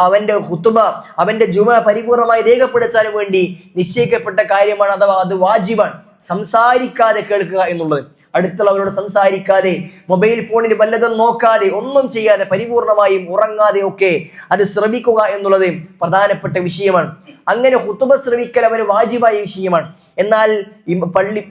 A: അവന്റെ ഖുതുബ, അവന്റെ ജുമ പരിപൂർണമായി രേഖപ്പെടുത്താൻ വേണ്ടി നിശ്ചയിക്കപ്പെട്ട കാര്യമാണ്, അഥവാ അത് വാജിബാണ്. സംസാരിക്കാതെ കേൾക്കുക എന്നുള്ളത്, അടുത്തുള്ളവരോട് സംസാരിക്കാതെ, മൊബൈൽ ഫോണിൽ വല്ലതും നോക്കാതെ, ഒന്നും ചെയ്യാതെ, പരിപൂർണമായും ഉറങ്ങാതെ ഒക്കെ അത് ശ്രവിക്കുക എന്നുള്ളത് പ്രധാനപ്പെട്ട വിഷയമാണ്. അങ്ങനെ ഖുതുബ ശ്രവിക്കൽ അവന് വാജിബായ വിഷയമാണ്. എന്നാൽ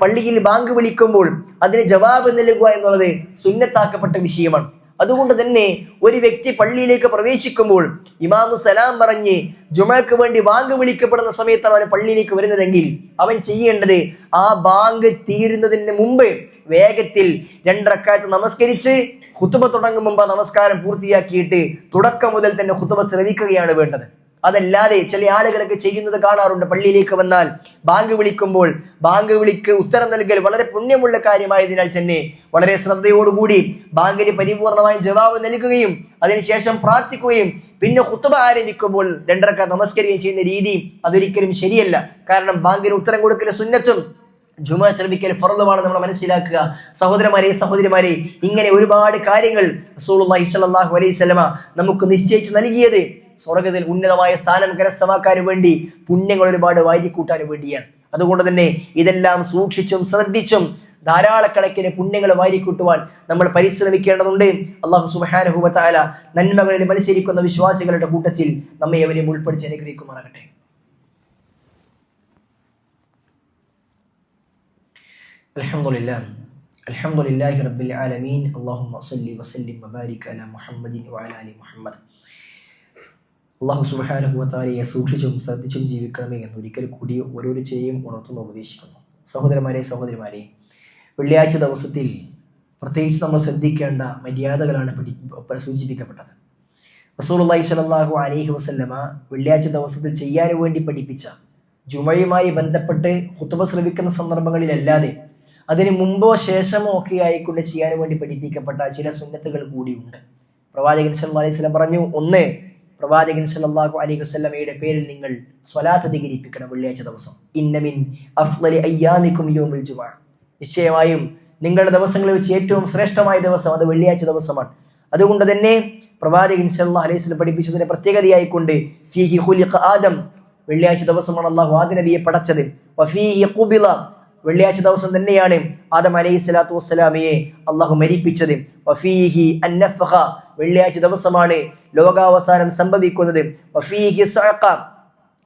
A: പള്ളിയിൽ ബാങ്ക് വിളിക്കുമ്പോൾ അതിന് ജവാബ് നൽകുക എന്നുള്ളത് സുന്നത്താക്കപ്പെട്ട വിഷയമാണ്. അതുകൊണ്ട് തന്നെ ഒരു വ്യക്തി പള്ളിയിലേക്ക് പ്രവേശിക്കുമ്പോൾ ഇമാമു സലാം പറഞ്ഞ് ജുമക്ക് വേണ്ടി ബാങ്ക് വിളിക്കപ്പെടുന്ന സമയത്താണ് അവൻ പള്ളിയിലേക്ക് വരുന്നതെങ്കിൽ അവൻ ചെയ്യേണ്ടത്, ആ ബാങ്ക് തീരുന്നതിന് മുമ്പ് വേഗത്തിൽ 2 റക്അത്ത് നമസ്കരിച്ച് ഖുതുബ തുടങ്ങും മുമ്പ് നമസ്കാരം പൂർത്തിയാക്കിയിട്ട് തുടക്കം മുതൽ തന്നെ ഖുതുബ ശ്രവിക്കുകയാണ് വേണ്ടത്. അതല്ലാതെ ചില ആളുകളൊക്കെ ചെയ്യുന്നത് കാണാറുണ്ട്, പള്ളിയിലേക്ക് വന്നാൽ ബാങ്ക് വിളിക്കുമ്പോൾ ബാങ്ക് വിളിക്ക് ഉത്തരം നൽകൽ വളരെ പുണ്യമുള്ള കാര്യമായതിനാൽ തന്നെ വളരെ ശ്രദ്ധയോടുകൂടി ബാങ്കിന് പരിപൂർണമായി ജവാബ് നൽകുകയും അതിനുശേഷം പ്രാർത്ഥിക്കുകയും പിന്നെ ഖുതുബ ആരംഭിക്കുമ്പോൾ 2 റക്അത്ത് നമസ്കരിക്കുകയും ചെയ്യുന്ന രീതി അതൊരിക്കലും ശരിയല്ല. കാരണം ബാങ്കിന് ഉത്തരം കൊടുക്കൽ സുന്നത്തും ജുമ ശ്രമിക്കൽ ഫർളുമാണ് നമ്മൾ മനസ്സിലാക്കുക. സഹോദരിമാരെ, ഇങ്ങനെ ഒരുപാട് കാര്യങ്ങൾ റസൂലുള്ളാഹി സ്വല്ലല്ലാഹു അലൈഹി വസല്ലമ നമുക്ക് നിശ്ചയിച്ച് നൽകിയത് സ്വർഗ്ഗത്തിൽ ഉന്നതമായ സ്ഥാനം കരസ്ഥമാക്കാൻ വേണ്ടി, പുണ്യങ്ങൾ ഒരുപാട് വാരിക്കൂട്ടാൻ വേണ്ടിയാണ്. അതുകൊണ്ട് തന്നെ ഇതെല്ലാം സൂക്ഷിച്ചും ശ്രദ്ധിച്ചും ധാരാളക്കണക്കിന് പുണ്യങ്ങൾ വാരിക്കൂട്ടുവാൻ നമ്മൾ പരിശ്രമിക്കേണ്ടതുണ്ട്. അല്ലാഹു സുബ്ഹാനഹു വ തആല നന്മകളിൽ മത്സരിക്കുന്ന വിശ്വാസികളുടെ കൂട്ടത്തിൽ നമ്മെ അവരെയും ഉൾപ്പെടുത്തി അനുഗ്രഹിക്കുമാറാകട്ടെ. അൽഹംദുലില്ലാഹി റബ്ബിൽ ആലമീൻ. അല്ലാഹുമ്മ സ്വല്ലി വസല്ലിം വബാരിക് അലാ മുഹമ്മദിൻ വഅലാ ആലി മുഹമ്മദ്. അല്ലാഹു സുബ്ഹാനഹു വ തആലയെ സൂക്ഷിച്ചും ശ്രദ്ധിച്ചും ജീവിക്കണമേ എന്ന് ഒരിക്കൽ കൂടി ഓരോരുത്തരെയും ഉണർത്തുന്നു ഉപദേശിക്കുന്നു. സഹോദരിമാരെ, വെള്ളിയാഴ്ച ദിവസത്തിൽ പ്രത്യേകിച്ച് നമ്മൾ ശ്രദ്ധിക്കേണ്ട മര്യാദകളാണ് സൂചിപ്പിക്കപ്പെട്ടത്. റസൂലുള്ളാഹി സ്വല്ലല്ലാഹു അലൈഹി വസല്ലമ വെള്ളിയാഴ്ച ദിവസത്തിൽ ചെയ്യാൻ വേണ്ടി പഠിപ്പിച്ച ജുമയുമായി ബന്ധപ്പെട്ട് ഖുതുബ ശ്രവിക്കുന്ന സന്ദർഭങ്ങളിലല്ലാതെ അതിന് മുമ്പോ ശേഷമോ ഒക്കെ ആയിക്കൊണ്ട് ചെയ്യാൻ വേണ്ടി പഠിപ്പിക്കപ്പെട്ട ചില സുന്നത്തുകൾ കൂടിയുണ്ട്. പ്രവാചകൻ സല്ലല്ലാഹു അലൈഹി വസല്ലം പറഞ്ഞു, ഒന്ന്, പ്രവാചകൻ സല്ലല്ലാഹു അലൈഹി വസല്ലമയുടെ പേരിൽ നിങ്ങൾ സ്വലാത്ത് അധികരിപ്പിക്കണം വെള്ളിയാഴ്ച ദിവസം. ഇന്ന മിൻ അഫ്ളലി അയ്യാമികും യൗമുൽ ജുമുഅ, നിശ്ചയമായും നിങ്ങളുടെ ദിവസങ്ങളിൽ വെച്ച് ഏറ്റവും ശ്രേഷ്ഠമായ ദിവസം അത് വെള്ളിയാഴ്ച ദിവസമാണ്. അതുകൊണ്ട് തന്നെ പ്രവാചകൻ സല്ലല്ലാഹു അലൈഹി വസല്ലം പഠിപ്പിച്ചതിന്റെ പ്രത്യേകതയായിക്കൊണ്ട് ഫീഹി ഖുലിഖ ആദം, വെള്ളിയാഴ്ച ദിവസമാണ് അല്ലാഹു ആദം നബിയെ പടച്ചത്. വഫീഹി ഖുബില, വെള്ളിയാഴ്ച ദിവസം തന്നെയാണ് ആദം അലൈഹി സ്വലാത്തു വസ്സലാമയെ അള്ളാഹു മരിപ്പിച്ചത്. വഫീഹി അന്നഫഖ, വെള്ളിയാഴ്ച ദിവസമാണ് ലോകാവസാനം സംഭവിക്കുന്നത്. വഫീഹി സഅഖ,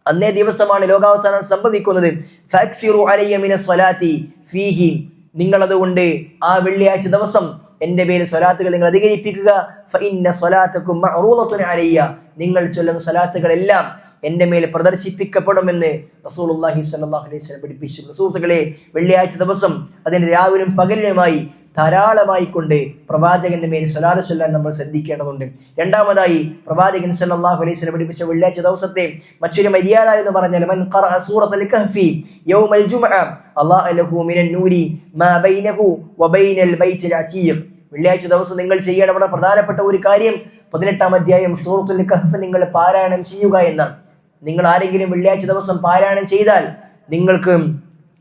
A: അന്നേ ദിവസമാണ് ലോകാവസാനം സംഭവിക്കുന്നത്. ഫഅക്സിറു അലയ്യ മിനസ് സ്വലാത്തി ഫീഹി, നിങ്ങൾ അതുകൊണ്ട് ആ വെള്ളിയാഴ്ച ദിവസം എന്റെ പേര് സ്വലാത്തുകൾ നിങ്ങൾ അധികരിപ്പിക്കുക. ഫഇന്ന സ്വലാത്തകും മഅറൂളത്തുൻ അലയ്യ, നിങ്ങൾ ചൊല്ലുന്ന സ്വലാത്തുകളെല്ലാം എന്റെ മേൽ പ്രദർശിപ്പിക്കപ്പെടുമെന്ന് റസൂലുള്ളാഹി സ്വല്ലല്ലാഹു അലൈഹി വസല്ലം പഠിപ്പിച്ചു. സുഹൃത്തുക്കളെ, വെള്ളിയാഴ്ച ദിവസം അതിന് രാവിലും പകലിലുമായി ധാരാളമായി കൊണ്ട് പ്രവാചകന്റെ മേൽ സ്വലാത്ത് ചൊല്ലാൻ നമ്മൾ ശ്രദ്ധിക്കേണ്ടതുണ്ട്. രണ്ടാമതായി പ്രവാചകൻ സല്ലല്ലാഹു അലൈഹി വസല്ലം പഠിപ്പിച്ച വെള്ളിയാഴ്ച ദിവസത്തെ മറ്റൊരു മര്യാദ എന്ന് പറഞ്ഞാൽ മൻ ഖറഅ സൂറത്തുൽ കഹ്ഫി യൗമൽ ജുമുഅ അല്ലാഹ ലഹു മിനൻ നൂരി മാ ബൈനഹു വബൈനൽ ബൈത്തിൽ അതീഖ്. വെള്ളിയാഴ്ച ദിവസം നിങ്ങൾ ചെയ്യേണ്ട വളരെ പ്രധാനപ്പെട്ട ഒരു കാര്യം 18-ാം അധ്യായം സൂറത്തുൽ കഹ്ഫ് നിങ്ങൾ പാരായണം ചെയ്യുക എന്നാണ്. നിങ്ങൾ ആരെങ്കിലും വെള്ളിയാഴ്ച ദിവസം പാരായണം ചെയ്താൽ നിങ്ങൾക്ക്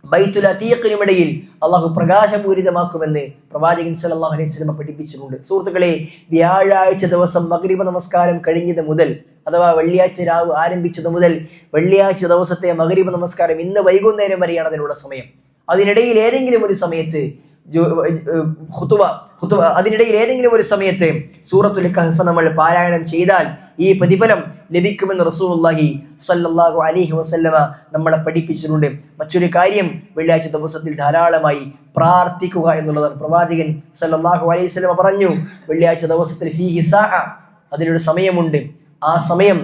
A: ബൈത്തുൽ അതീഖിനുമിടയിൽ അള്ളാഹു പ്രകാശപൂരിതമാക്കുമെന്ന് പ്രവാചകൻ സല്ലല്ലാഹു അലൈഹി വസല്ലം പഠിപ്പിച്ചിട്ടുണ്ട്. സുഹൃത്തുക്കളെ, വ്യാഴാഴ്ച ദിവസം മഗ്രിബ് നമസ്കാരം കഴിഞ്ഞത് മുതൽ, അഥവാ വെള്ളിയാഴ്ച രാവ് ആരംഭിച്ചത് മുതൽ വെള്ളിയാഴ്ച ദിവസത്തെ മഗ്രിബ് നമസ്കാരം ഇന്ന് വൈകുന്നേരം വരെയാണ് അതിനുള്ള സമയം. അതിനിടയിൽ ഏതെങ്കിലും ഒരു സമയത്ത് ഖുതുബ അതിനിടയിൽ ഏതെങ്കിലും ഒരു സമയത്ത് സൂറത്തുൽ കഹ്ഫ് നമ്മൾ പാരായണം ചെയ്താൽ ഈ പ്രതിഫലം ലഭിക്കുമെന്ന് റസൂലുള്ളാഹി സ്വല്ലല്ലാഹു അലൈഹി വസല്ലമ നമ്മളെ പഠിപ്പിച്ചിട്ടുണ്ട്. മറ്റൊരു കാര്യം, വെള്ളിയാഴ്ച ദിവസത്തിൽ ധാരാളമായി പ്രാർത്ഥിക്കുക എന്നുള്ളതാണ്. പ്രവാചകൻ സ്വല്ലല്ലാഹു അലൈഹി വസല്ലമ പറഞ്ഞു, വെള്ളിയാഴ്ച ദിവസത്തിൽ ഫീഹി സാഅ, അതിലൊരു സമയമുണ്ട്. ആ സമയം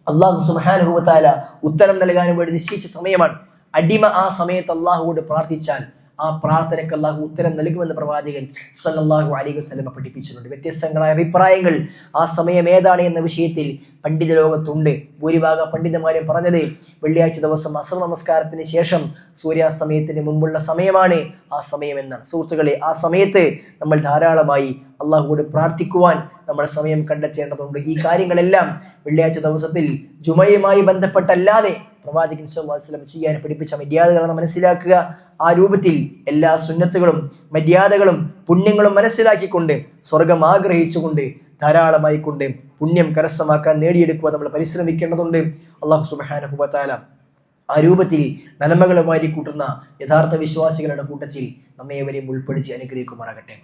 A: അല്ലാഹു സുബ്ഹാനഹു വ തആല ഉത്തരം നൽകാൻ വേണ്ടി നിശ്ചയിച്ച സമയമാണ്. അടിമ ആ സമയത്ത് അല്ലാഹുവോട് പ്രാർത്ഥിച്ചാൽ ആ പ്രാർത്ഥനയ്ക്ക് അല്ലാഹു ഉത്തരം നൽകുമെന്ന് പ്രവാചകൻ സ്വല്ലല്ലാഹു അലൈഹി വസല്ലമ പഠിപ്പിച്ചിട്ടുണ്ട്. വ്യത്യസ്തങ്ങളായ അഭിപ്രായങ്ങൾ ആ സമയം ഏതാണ് എന്ന വിഷയത്തിൽ പണ്ഡിത ലോകത്തുണ്ട്. ഭൂരിഭാഗം പണ്ഡിതന്മാരും പറഞ്ഞത് വെള്ളിയാഴ്ച ദിവസം അസ്ർ നമസ്കാരത്തിന് ശേഷം സൂര്യാസ്തമയത്തിന് മുമ്പുള്ള സമയമാണ് ആ സമയം എന്നാണ്. സുഹൃത്തുക്കളെ, ആ സമയത്ത് നമ്മൾ ധാരാളമായി അള്ളാഹുവോട് പ്രാർത്ഥിക്കുവാൻ നമ്മൾ സമയം കണ്ടെത്തേണ്ടതുണ്ട്. ഈ കാര്യങ്ങളെല്ലാം വെള്ളിയാഴ്ച ദിവസത്തിൽ ജുമയുമായി ബന്ധപ്പെട്ടല്ലാതെ പ്രവാചകൻ സ്വല്ലല്ലാഹു അലൈഹി വസല്ലം ചെയ്യാൻ പഠിപ്പിച്ച മര്യാദകളാണ് മനസ്സിലാക്കുക. ആ രൂപത്തിൽ എല്ലാ സുന്നത്തുകളും മര്യാദകളും പുണ്യങ്ങളും മനസ്സിലാക്കിക്കൊണ്ട് സ്വർഗം ആഗ്രഹിച്ചുകൊണ്ട് ധാരാളമായി കൊണ്ട് പുണ്യം കരസ്ഥമാക്കാൻ നേടിയെടുക്കുവാൻ നമ്മൾ പരിശ്രമിക്കേണ്ടതുണ്ട്. അല്ലാഹു സുബ്ഹാനഹു വ തആല ആ രൂപത്തിൽ നന്മകളുമായി കൂട്ടുന്ന യഥാർത്ഥ വിശ്വാസികളുടെ കൂട്ടത്തിൽ നമ്മെ ഏവരെയും ഉൾപ്പെടുത്തി അനുഗ്രഹിക്കുമാറാകട്ടെ.